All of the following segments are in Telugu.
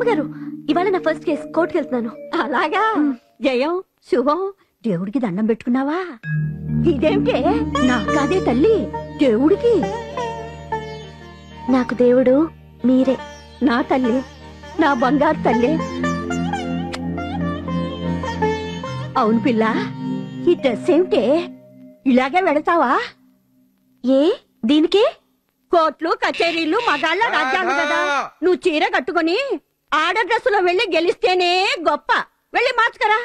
బామ్మగారు, ఇవాళ నా ఫస్ట్ కేసు, కోర్టుకి వెళ్తున్నాను. అలాగా? జయం, శుభం. దేవుడికి దండం పెట్టుకున్నావా? ఇదేమిటే? నాకు కాదే తల్లి, దేవుడికి. నాకు దేవుడు మీరే. నా తల్లి, నా బంగారు తల్లి. అవును పిల్ల, ఈ డ్రెస్ ఏమిటే? ఇలాగే వెడతావా? ఏ దీనికే? కోర్టులు కచేరీలు మగాళ్ళ రాజ్యాలు కదా. నువ్వు చీర కట్టుకుని ఆడ డ్రెస్సులో వెళ్లి గెలిస్తేనే గొప్ప. వెళ్ళి మార్చుకరా.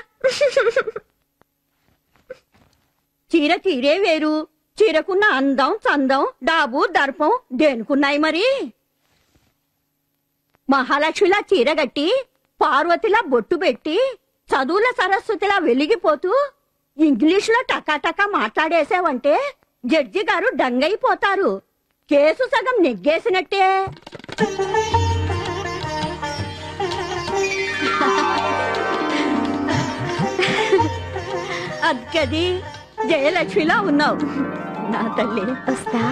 చీర తీరే వేరు, చీరకున్న అందం చందం డాబు దర్పం దేనికున్నాయి మరి? మహాలక్ష్మిలా చీర గట్టి, పార్వతిలా బొట్టు పెట్టి, చదువుల సరస్వతిలా వెలిగిపోతూ ఇంగ్లీషులో టకాటకా మాట్లాడేసావంటే జడ్జి గారు డంగైపోతారు. కేసు సగం నెగ్గేసినట్టే. అద్గది జయలక్ష్మిలా ఉన్నావు నా తల్లి. వస్తా,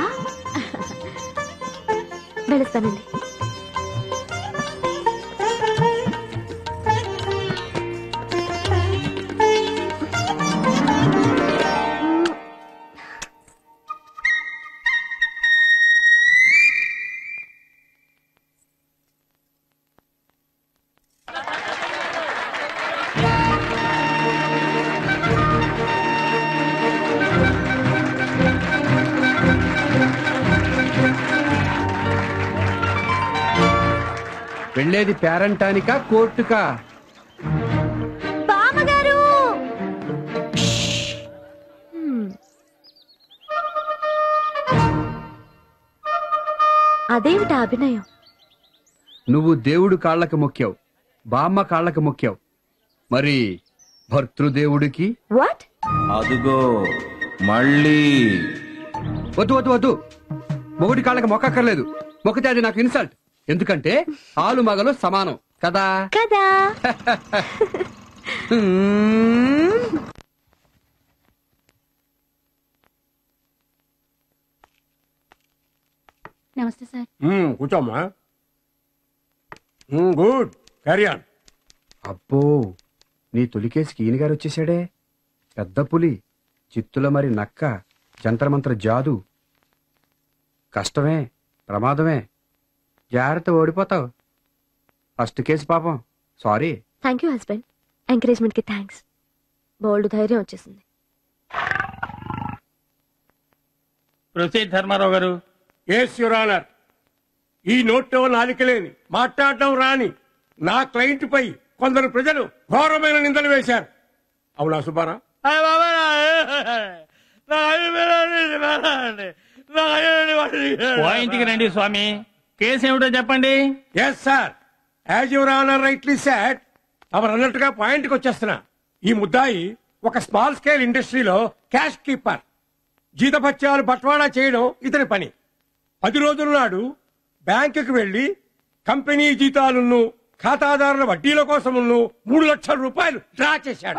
వెళస్తానండి. వెళ్ళేది పేరంటానికా కోర్టుకా? బామ్మగారు, అదేమిటా అభినయం? నువ్వు దేవుడు కాళ్ళకి మొక్కావు, బామ్మ కాళ్ళకి మొక్కావు, మరి భర్తృదేవుడికి? వాట్? అదుగో మళ్ళీ. వద్దు వద్దు వద్దు, మొగుడి కాళ్ళకి మొక్కక్కర్లేదు. మొక్కితే అది నాకు ఇన్సల్ట్. ఎందుకంటే ఆలు మగలు సమానం కదా కదా. నమస్తే సార్. కూర్చోమ్మా. Good, carry on. అబ్బో, నీ తొలికేసికి ఈయన గారు వచ్చేసాడే. పెద్ద పులి, చిత్తుల మరి నక్క, జంతరమంత్ర జాదు. కష్టమే, ప్రమాదమే. జాగ్రత్త, ఓడిపోతావు. ఫస్ట్ కేసు పాపం. Sorry. Thank you husband, encouragement కి థ్యాంక్స్. బోల్డ్ ధైర్యం వచ్చేసింది. Proceed Dharmarao garu. Yes your honour. ఈ నోట్లో నాలికలేని, మాట్లాడటం రాని నా క్లయింట్ పై కొందరు ప్రజలు ఘోరమైన నిందలు వేశారు. అవునా సుబ్బారా? పాయింట్కి రండి స్వామి. కేసు ఏమిటో చెప్పండి. Yes sir, as your honour rightly said, తమరు అన్నట్టుగా పాయింట్కి వచ్చేస్తున్నా. ఈ ముద్దాయి ఒక స్మాల్ స్కేల్ ఇండస్ట్రీలో క్యాష్ కీపర్. జీతభత్యాలు బట్వాడా చేయడం ఇతని పని. 10 రోజుల నాడు బ్యాంకుకి వెళ్లి కంపెనీ జీతాలను, ఖాతాదారుల వడ్డీల కోసం 3 లక్షల రూపాయలు డ్రా చేశాడు.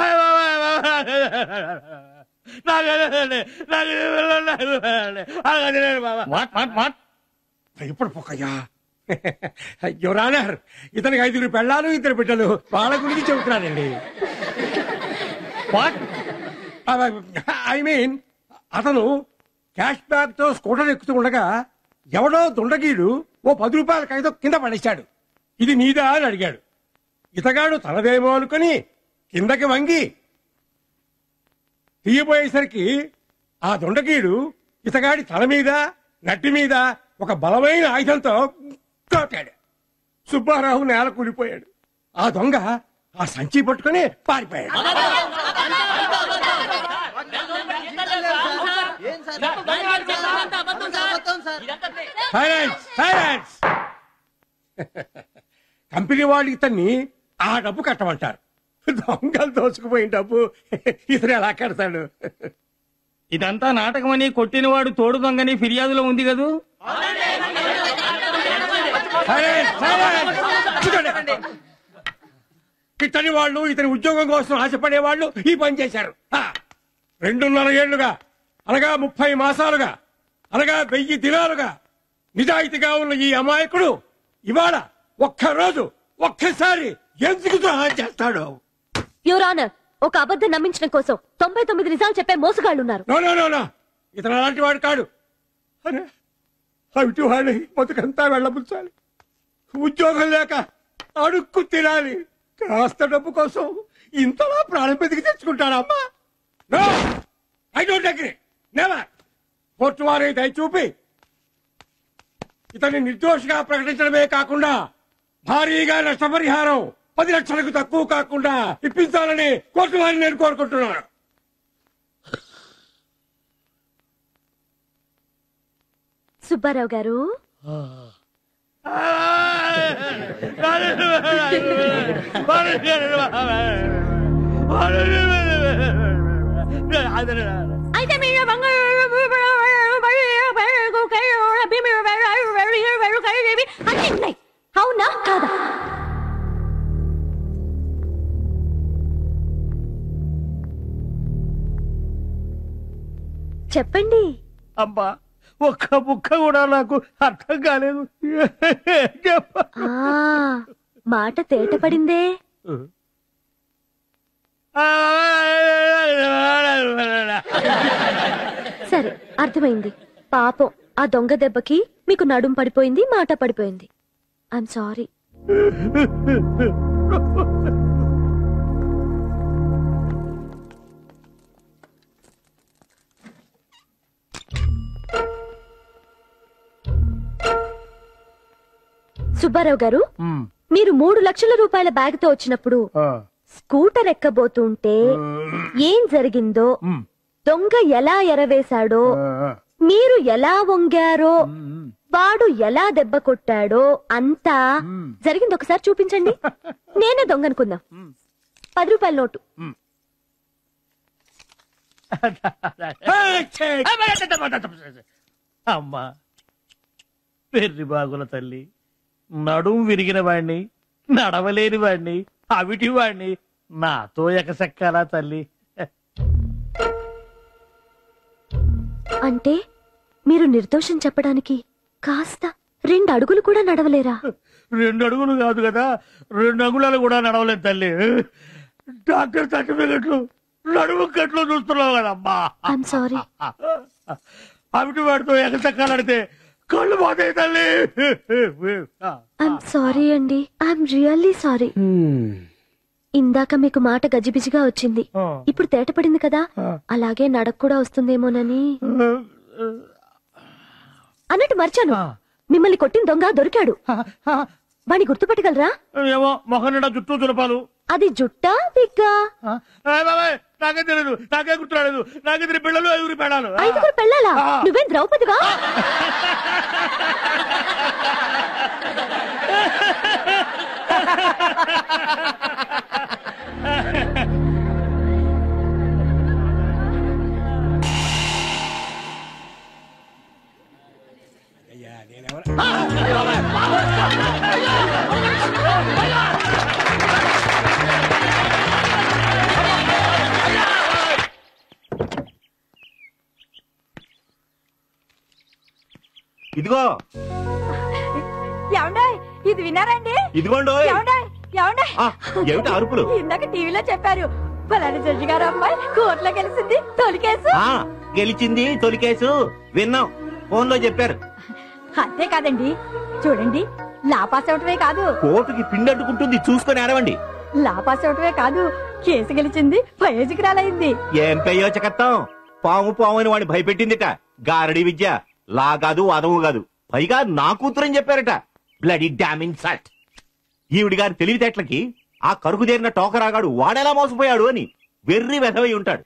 ఇప్పుడు పోకయ్యా. యువర్ ఆనర్, ఇతనికి 5 పెళ్ళాలు, 2 బిడ్డలు. వాళ్ళ గురించి చెబుతున్నానండి. ఐ మీన్, అతను క్యాష్ బ్యాగ్ తో స్కూటర్ ఎక్కుతూ ఉండగా ఎవడో దుండగీడు ఓ 10 రూపాయల కాగితం కింద పడేశాడు. ఇది నీదా అని అడిగాడు. ఇతగాడు తనదేమో అనుకుని కిందకి వంగి తీయబోయేసరికి ఆ దుండగీడు ఇతగాడి తల మీద, నట్టి మీద ఒక బలమైన ఆయుధంతో కొట్టాడు. సుబ్బారావు నేల కూలిపోయాడు. ఆ దొంగ ఆ సంచి పట్టుకుని పారిపోయాడు. కంపెనీ వాళ్ళు ఇతన్ని ఆ డబ్బు కట్టమంటారు. దొంగలు దోచుకుపోయిన డబ్బు ఇతను ఎలా కడతాడు? ఇదంతా నాటకమని, కొట్టినవాడు తోడు దొంగని ఫిర్యాదులో ఉంది కదూ. ఇతని వాళ్ళు ఇతని ఉద్యోగం కోసం ఆశపడే వాళ్ళు ఈ పని చేశారు. 2.5 ఏళ్లుగా, అనగా 30 మాసాలుగా, అనగా 1000 దినాలుగా నిజాయితీగా ఉన్న ఈ అమాయకుడు ఇవాళ ఒక్కరోజు ఒక్కసారి ఎందుకు ద్రోహం చేస్తాడు? యువర్ ఆనర్, ఒక అబద్ధం నమ్మించడం కోసం 99 నిజాలు చెప్పే మోసగాళ్లున్నారు. నో నో నో నో, ఇతను అలాంటి వాడు కాడు. అరే అవిటి వాడి బతుకంతా వెళ్ళబుచ్చాలి, ఉద్యోగం లేక అడుక్కు తినాలి, కాస్త డబ్బు కోసం ఇంతలా ప్రాణం బతికి తెచ్చుకుంటాడమ్మా. No, I don't agree, never. Court వారి దయ చూపి ఇతన్ని నిర్దోషిగా ప్రకటించడమే కాకుండా భారీగా నష్టపరిహారం 10 లక్షలకు తక్కువ కాకుండా ఇప్పించాలని కోర్టు వారిని నేను కోరుకుంటున్నాను. సుబ్బారావు గారు, అయితే మీరు అన్నీ ఉన్నాయి. అవునా కాదా? చెప్పండి. అబ్బా, ఒక్క ముక్క కూడా నాకు అర్థం కాలేదు. ఆ మాట తేటపడిందే. సరే, అర్థమైంది. పాపం, ఆ దొంగ దెబ్బకి మీకు నడుం పడిపోయింది, మాట పడిపోయింది. I'm sorry. సుబ్బారావు గారు, మీరు 3 లక్షల రూపాయల బ్యాగ్ తో వచ్చినప్పుడు స్కూటర్ ఎక్కబోతుంటే ఏం జరిగిందో, దొంగ ఎలా ఎరవేశాడో, మీరు ఎలా వంగారో, వాడు ఎలా దెబ్బ కొట్టాడో అంతా జరిగింది ఒకసారి చూపించండి. నేనే దొంగ అనుకుందాం. 10 రూపాయల నోటు. అమ్మా, పెర్రి బాగుల తల్లి, నడుం విరిగిన వాణ్ణి, నడవలేని వాణ్ణి, అవిటి వాణ్ణి, నాతో ఎకసెక్కాలా తల్లి? అంటే మీరు నిర్దోషం చెప్పడానికి కాస్త 2 అడుగులు కూడా నడవలేరా? 2 అడుగులు కాదు కదా, 2 అంగుళాలు కూడా నడవలేదు తల్లి. డాక్టర్ సర్టిఫికెట్లు నడుము కట్లు చూస్తున్నావు కదమ్మా. I'm sorry. అవిటి వాడితో ఎగసెక్కాలంటే కళ్ళు పోతాయి తల్లి. ఐఎమ్ సారీ అండి. I'm really sorry. ఇందాక మీకు మాట గజిబిజిగా వచ్చింది, ఇప్పుడు తేటపడింది కదా, అలాగే నడక కూడా వస్తుందేమోనని. అన్నట్టు మర్చాను, మిమ్మల్ని కొట్టిన దొంగ దొరికాడు. వాణ్ణి గుర్తుపట్టగలరా? ఏమో, మొహం నిండా జుట్టు చులపాలు. అది జుట్టా విగ్గా? నాకే తెలియదు, నాకే గుర్తురాలేదు. నాకు 5 పిల్లలు, 5 పెళ్ళాలు. 5 పెళ్ళాలా? నువ్వేం ద్రౌపదివా? ఇదిగో ఏమండే, ఇది విన్నారండి? ఇదిగోండి. ఏమండే, ఏమండే, ఏమిటి అరుపులు? ఇందాక టీవీలో చెప్పారు, పలాని జడ్జి గారు అమ్మాయి కోర్టులో గెలిచింది, తొలికేసు. గెలిచింది, తొలికేసు విన్నాం, ఫోన్ లో చెప్పారు. అంతే కాదండి, చూడండి, లాపాస్ అవటమే కాదు, కోర్టుకి పిండట్టుకుంటుంది, చూసుకొని ఆడవండి. లాపాస్ అవటమే కాదు, కేసు గెలిచింది, ప్రయోజకురాలైంది. ఏం ప్రయోజకత్వం? పాము పాము అని వాడిని భయపెట్టిందిట. గారడి విద్య, లా కాదు, అదము కాదు, పైగా నా కూతురని చెప్పారట. బ్లడీ డామింగ్ సట్. ఈవిడి గారి తెలివితేటలకి ఆ కరుకుదేరిన టోకరాగాడు వాడెలా మోసపోయాడు అని వెర్రి వెధవై ఉంటాడు.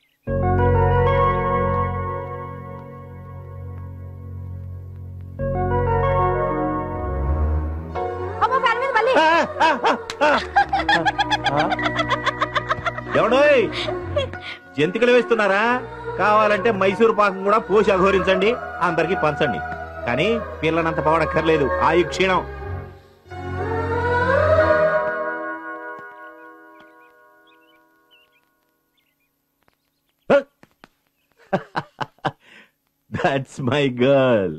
ఎవడోయ్, జంతికలు వేస్తున్నారా? కావాలంటే మైసూరు పాకం కూడా పోసి అఘోరించండి, అందరికి పంచండి. కానీ పిల్లనంత పవడక్కర్లేదు, ఆయు క్షీణం. That's my girl.